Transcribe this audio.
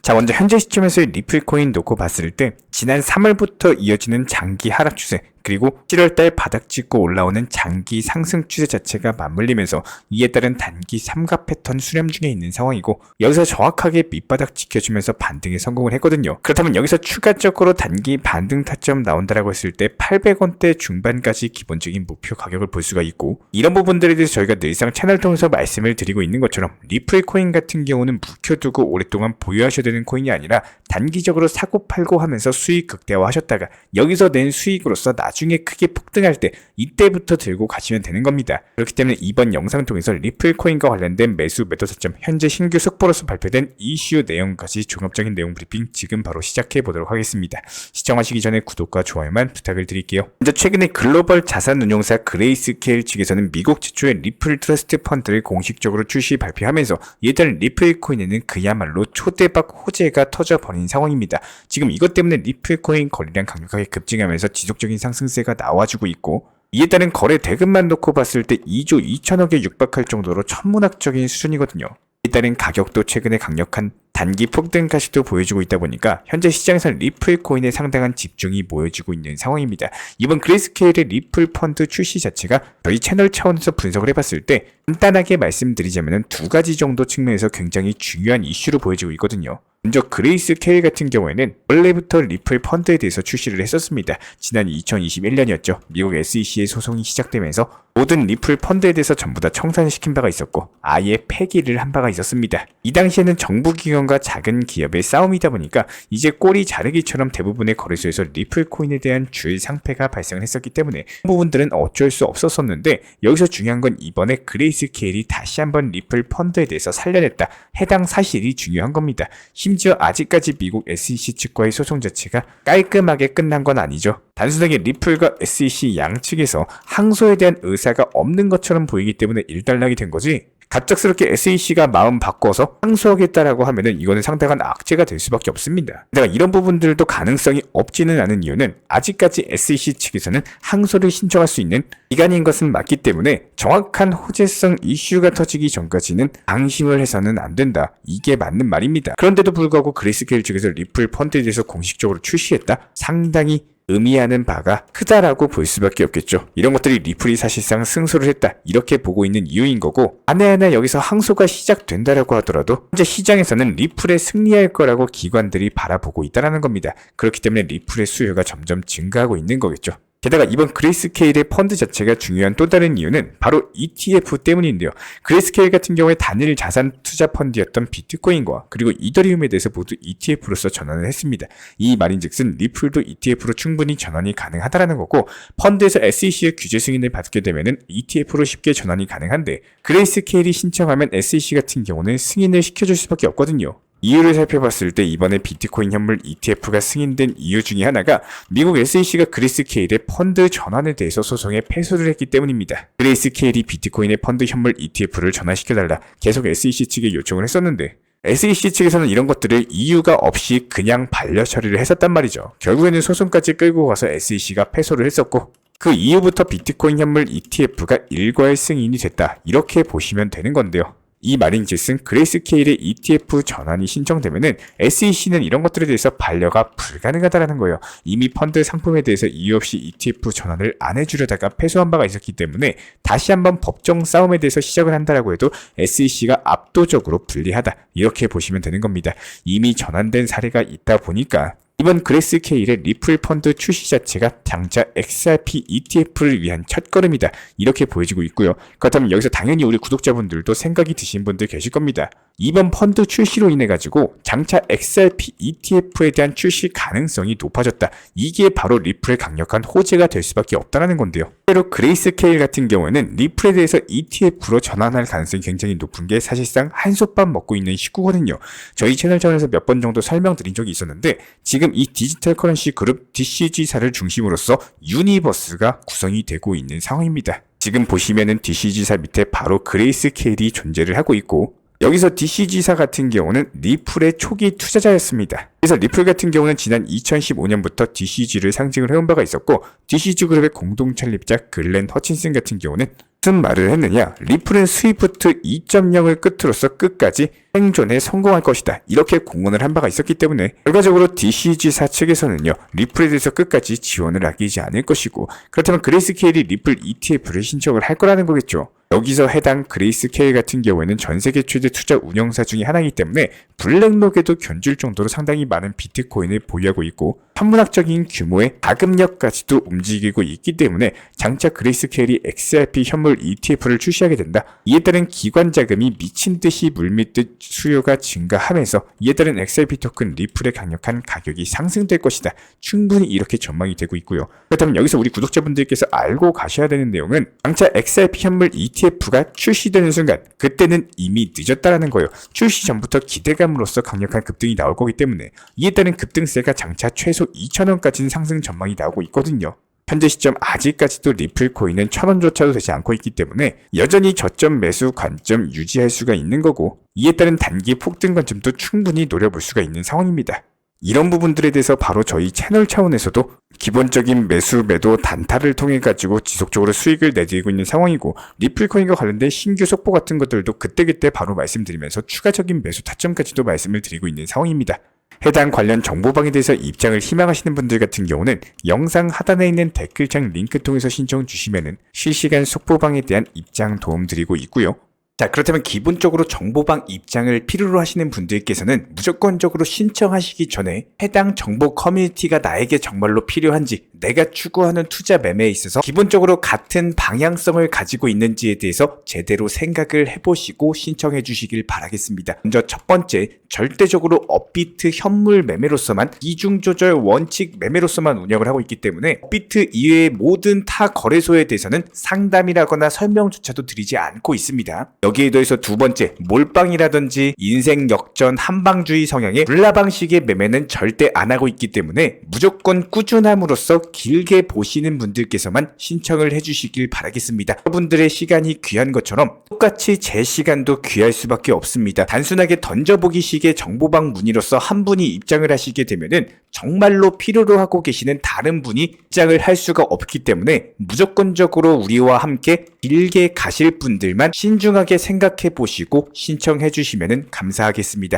자, 먼저 현재 시점에서의 리플코인 놓고 봤을 때 지난 3월부터 이어지는 장기 하락 추세, 그리고 7월달 바닥 찍고 올라오는 장기 상승 추세 자체가 맞물리면서 이에 따른 단기 삼각 패턴 수렴 중에 있는 상황이고, 여기서 정확하게 밑바닥 지켜주면서 반등에 성공을 했거든요. 그렇다면 여기서 추가적으로 단기 반등 타점 나온다라고 했을 때 800원대 중반까지 기본적인 목표 가격을 볼 수가 있고, 이런 부분들에 대해서 저희가 늘상 채널 통해서 말씀을 드리고 있는 것처럼 리플코인 같은 경우는 묵혀두고 오랫동안 보유하셔야 되는 코인이 아니라 단기적으로 사고 팔고 하면서 수익 극대화하셨다가 여기서 낸 수익으로서 나중에 크게 폭등할 때 이때부터 들고 가시면 되는 겁니다. 그렇기 때문에 이번 영상을 통해서 리플코인과 관련된 매수 매도 타점, 현재 신규 속보로서 발표된 이슈 내용까지 종합적인 내용 브리핑 지금 바로 시작해 보도록 하겠습니다. 시청하시기 전에 구독과 좋아요만 부탁을 드릴게요. 먼저 최근에 글로벌 자산운용사 그레이스케일 측에서는 미국 최초의 리플 트러스트 펀드를 공식적으로 출시 발표하면서 이에 따른 리플코인에는 그야말로 초대박 호재가 터져버린 상황입니다. 지금 이것 때문에 리플코인 거래량 강력하게 급증하면서 지속적인 상승세가 나와주고 있고, 이에 따른 거래 대금만 놓고 봤을 때 2조 2천억에 육박할 정도로 천문학적인 수준이거든요. 이에 따른 가격도 최근에 강력한 단기 폭등 가시도 보여주고 있다 보니까 현재 시장에서는 리플코인에 상당한 집중이 모여지고 있는 상황입니다. 이번 그레이스케일의 리플 펀드 출시 자체가 저희 채널 차원에서 분석을 해봤을 때 간단하게 말씀드리자면 두 가지 정도 측면에서 굉장히 중요한 이슈로 보여지고 있거든요. 먼저 그레이스케일 같은 경우에는 원래부터 리플 펀드에 대해서 출시를 했었습니다. 지난 2021년이었죠. 미국 SEC의 소송이 시작되면서 모든 리플 펀드에 대해서 전부 다 청산시킨 바가 있었고 아예 폐기를 한 바가 있었습니다. 이 당시에는 정부 기관과 작은 기업의 싸움이다 보니까 이제 꼬리 자르기처럼 대부분의 거래소에서 리플코인에 대한 줄 상패가 발생을 했었기 때문에 그 부분들은 어쩔 수 없었었는데, 여기서 중요한 건 이번에 그레이스케일이 다시 한번 리플 펀드에 대해서 살려냈다. 해당 사실이 중요한 겁니다. 심지어 아직까지 미국 SEC 측과의 소송 자체가 깔끔하게 끝난 건 아니죠. 단순하게 리플과 SEC 양측에서 항소에 대한 의사가 없는 것처럼 보이기 때문에 일단락이 된 거지, 갑작스럽게 SEC가 마음 바꿔서 항소하겠다라고 하면은 이거는 상당한 악재가 될 수밖에 없습니다. 내가 이런 부분들도 가능성이 없지는 않은 이유는 아직까지 SEC 측에서는 항소를 신청할 수 있는 기간인 것은 맞기 때문에 정확한 호재성 이슈가 터지기 전까지는 방심을 해서는 안 된다. 이게 맞는 말입니다. 그런데도 불구하고 그레이스케일 측에서 리플 펀드에 대해서 공식적으로 출시했다? 상당히 의미하는 바가 크다라고 볼 수밖에 없겠죠. 이런 것들이 리플이 사실상 승소를 했다, 이렇게 보고 있는 이유인 거고, 하나하나 여기서 항소가 시작된다라고 하더라도 현재 시장에서는 리플에 승리할 거라고 기관들이 바라보고 있다는 겁니다. 그렇기 때문에 리플의 수요가 점점 증가하고 있는 거겠죠. 게다가 이번 그레이스케일의 펀드 자체가 중요한 또 다른 이유는 바로 ETF 때문인데요. 그레이스케일 같은 경우에 단일 자산 투자 펀드였던 비트코인과 그리고 이더리움에 대해서 모두 ETF로서 전환을 했습니다. 이 말인즉슨 리플도 ETF로 충분히 전환이 가능하다라는 거고, 펀드에서 SEC의 규제 승인을 받게 되면은 ETF로 쉽게 전환이 가능한데, 그레이스케일이 신청하면 SEC 같은 경우는 승인을 시켜줄 수밖에 없거든요. 이유를 살펴봤을 때 이번에 비트코인 현물 ETF가 승인된 이유 중에 하나가 미국 SEC가 그레이스케일의 펀드 전환에 대해서 소송에 패소를 했기 때문입니다. 그레이스케일이 비트코인의 펀드 현물 ETF를 전환시켜달라 계속 SEC 측에 요청을 했었는데, SEC 측에서는 이런 것들을 이유가 없이 그냥 반려 처리를 했었단 말이죠. 결국에는 소송까지 끌고 가서 SEC가 패소를 했었고, 그 이후부터 비트코인 현물 ETF가 일괄 승인이 됐다, 이렇게 보시면 되는 건데요. 이 말인즉슨 그레이스케일의 ETF 전환이 신청되면은 SEC는 이런 것들에 대해서 반려가 불가능하다라는 거예요. 이미 펀드 상품에 대해서 이유 없이 ETF 전환을 안 해주려다가 패소한 바가 있었기 때문에 다시 한번 법정 싸움에 대해서 시작을 한다라고 해도 SEC가 압도적으로 불리하다, 이렇게 보시면 되는 겁니다. 이미 전환된 사례가 있다 보니까 이번 그레이스케일의 리플 펀드 출시 자체가 당자 XRP ETF를 위한 첫걸음이다, 이렇게 보여지고 있고요. 그렇다면 여기서 당연히 우리 구독자분들도 생각이 드신 분들 계실 겁니다. 이번 펀드 출시로 인해 가지고 장차 XRP ETF에 대한 출시 가능성이 높아졌다. 이게 바로 리플의 강력한 호재가 될 수밖에 없다는 건데요. 실제로 그레이스케일 같은 경우에는 리플에 대해서 ETF로 전환할 가능성이 굉장히 높은 게 사실상 한솥밥 먹고 있는 식구거든요. 저희 채널 차원에서 몇 번 정도 설명드린 적이 있었는데, 지금 이 디지털 커런시 그룹 DCG사를 중심으로써 유니버스가 구성이 되고 있는 상황입니다. 지금 보시면은 DCG사 밑에 바로 그레이스케일이 존재를 하고 있고, 여기서 DCG사 같은 경우는 리플의 초기 투자자였습니다. 그래서 리플 같은 경우는 지난 2015년부터 DCG를 상징을 해온 바가 있었고, DCG 그룹의 공동 창립자 글렌 허친슨 같은 경우는 무슨 말을 했느냐? 리플은 스위프트 2.0을 끝으로서 끝까지 생존에 성공할 것이다. 이렇게 공언을 한 바가 있었기 때문에 결과적으로 DCG사 측에서는요. 리플에 대해서 끝까지 지원을 아끼지 않을 것이고 그렇다면 그레이스케일이 리플 ETF를 신청을 할 거라는 거겠죠. 여기서 해당 그레이스케일 같은 경우에는 전 세계 최대 투자 운영사 중에 하나이기 때문에 블랙록에도 견줄 정도로 상당히 많은 비트코인을 보유하고 있고 천문학적인 규모의 자금력까지도 움직이고 있기 때문에 장차 그레이스케일이 XRP 현물 ETF를 출시하게 된다. 이에 따른 기관 자금이 미친 듯이 물밀듯 수요가 증가하면서 이에 따른 XRP 토큰 리플의 강력한 가격이 상승될 것이다. 충분히 이렇게 전망이 되고 있고요. 그렇다면 여기서 우리 구독자분들께서 알고 가셔야 되는 내용은 장차 XRP 현물 ETF가 출시되는 순간 그때는 이미 늦었다라는 거예요. 출시 전부터 기대감으로써 강력한 급등이 나올 거기 때문에 이에 따른 급등세가 장차 최소 2,000원까지는 상승 전망이 나오고 있거든요. 현재 시점 아직까지도 리플 코인은 1,000원조차도 되지 않고 있기 때문에 여전히 저점 매수 관점 유지할 수가 있는 거고 이에 따른 단기 폭등 관점도 충분히 노려볼 수가 있는 상황입니다. 이런 부분들에 대해서 바로 저희 채널 차원에서도 기본적인 매수 매도 단타를 통해 가지고 지속적으로 수익을 내드리고 있는 상황이고 리플코인과 관련된 신규 속보 같은 것들도 그때그때 바로 말씀드리면서 추가적인 매수 타점까지도 말씀을 드리고 있는 상황입니다. 해당 관련 정보방에 대해서 입장을 희망하시는 분들 같은 경우는 영상 하단에 있는 댓글창 링크 통해서 신청 주시면은 실시간 속보방에 대한 입장 도움 드리고 있고요. 자, 그렇다면 기본적으로 정보방 입장을 필요로 하시는 분들께서는 무조건적으로 신청하시기 전에 해당 정보 커뮤니티가 나에게 정말로 필요한지 내가 추구하는 투자 매매에 있어서 기본적으로 같은 방향성을 가지고 있는지에 대해서 제대로 생각을 해보시고 신청해 주시길 바라겠습니다. 먼저 첫 번째, 절대적으로 업비트 현물 매매로서만 이중조절 원칙 매매로서만 운영을 하고 있기 때문에 업비트 이외의 모든 타 거래소에 대해서는 상담이라거나 설명조차도 드리지 않고 있습니다. 여기에 더해서 두 번째, 몰빵이라든지 인생 역전 한방주의 성향의 불나 방식의 매매는 절대 안 하고 있기 때문에 무조건 꾸준함으로써 길게 보시는 분들께서만 신청을 해주시길 바라겠습니다. 여러분들의 시간이 귀한 것처럼 똑같이 제 시간도 귀할 수밖에 없습니다. 단순하게 던져보기 식의 정보방 문의로서 한 분이 입장을 하시게 되면은 정말로 필요로 하고 계시는 다른 분이 입장을 할 수가 없기 때문에 무조건적으로 우리와 함께 길게 가실 분들만 신중하게 생각해 보시고 신청해 주시면 감사하겠습니다.